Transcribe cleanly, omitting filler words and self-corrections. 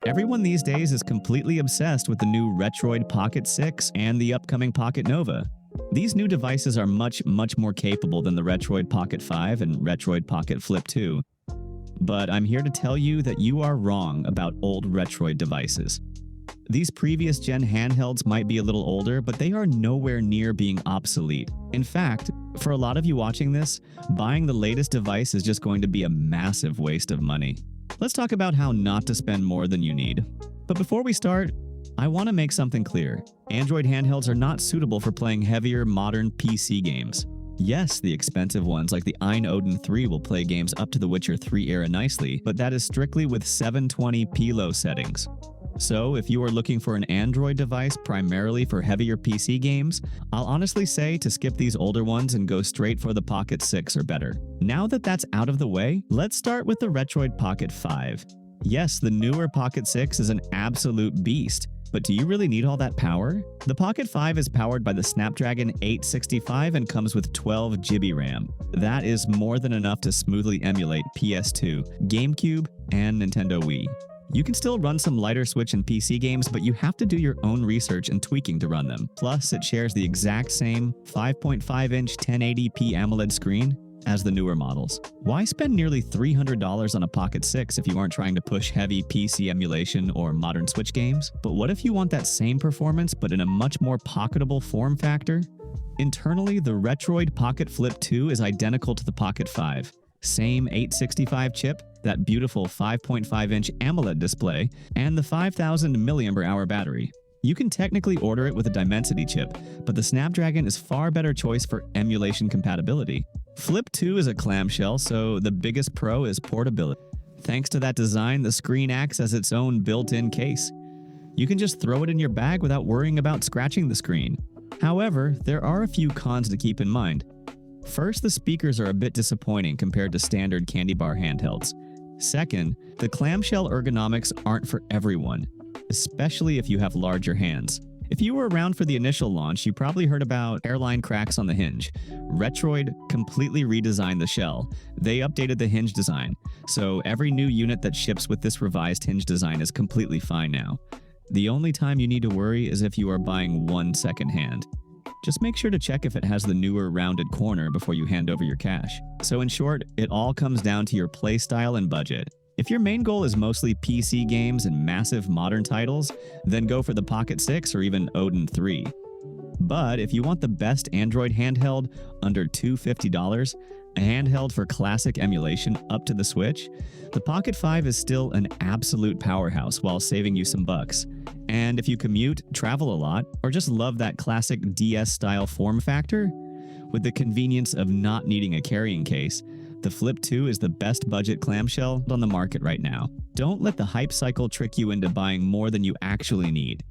Everyone these days is completely obsessed with the new Retroid Pocket 6 and the upcoming Pocket Nova. These new devices are much more capable than the Retroid Pocket 5 and Retroid Pocket Flip 2. But I'm here to tell you that you are wrong about old Retroid devices. These previous gen handhelds might be a little older, but they are nowhere near being obsolete. In fact, for a lot of you watching this, buying the latest device is just going to be a massive waste of money. Let's talk about how not to spend more than you need. But before we start, I want to make something clear. Android handhelds are not suitable for playing heavier modern PC games. Yes, the expensive ones like the AYN Odin 3 will play games up to the Witcher 3 era nicely, but that is strictly with 720p low settings. So if you are looking for an Android device primarily for heavier PC games, I'll honestly say to skip these older ones and go straight for the Pocket 6 or better. Now that that's out of the way, let's start with the Retroid Pocket 5. Yes, the newer Pocket 6 is an absolute beast, but do you really need all that power? The Pocket 5 is powered by the Snapdragon 865 and comes with 12 GB RAM. That is more than enough to smoothly emulate PS2, GameCube, and Nintendo Wii. You can still run some lighter Switch and PC games, but you have to do your own research and tweaking to run them. Plus, it shares the exact same 5.5-inch 1080p AMOLED screen as the newer models. Why spend nearly $300 on a Pocket 6 if you aren't trying to push heavy PC emulation or modern Switch games? But what if you want that same performance but in a much more pocketable form factor? Internally, the Retroid Pocket Flip 2 is identical to the Pocket 5. Same 865 chip, that beautiful 5.5-inch AMOLED display, and the 5000 mAh battery. You can technically order it with a Dimensity chip, but the Snapdragon is far better choice for emulation compatibility. Flip 2 is a clamshell, so the biggest pro is portability. Thanks to that design, the screen acts as its own built-in case. You can just throw it in your bag without worrying about scratching the screen. However, there are a few cons to keep in mind. First, the speakers are a bit disappointing compared to standard candy bar handhelds. Second, the clamshell ergonomics aren't for everyone, especially if you have larger hands. If you were around for the initial launch, you probably heard about hairline cracks on the hinge. Retroid completely redesigned the shell. They updated the hinge design, so every new unit that ships with this revised hinge design is completely fine now. The only time you need to worry is if you are buying one secondhand. Just make sure to check if it has the newer rounded corner before you hand over your cash. So in short, it all comes down to your playstyle and budget. If your main goal is mostly PC games and massive modern titles, then go for the Pocket 6 or even Odin 3. But if you want the best Android handheld under $250, a handheld for classic emulation up to the Switch, the Pocket 5 is still an absolute powerhouse while saving you some bucks. And if you commute, travel a lot, or just love that classic DS-style form factor, with the convenience of not needing a carrying case, the Flip 2 is the best budget clamshell on the market right now. Don't let the hype cycle trick you into buying more than you actually need.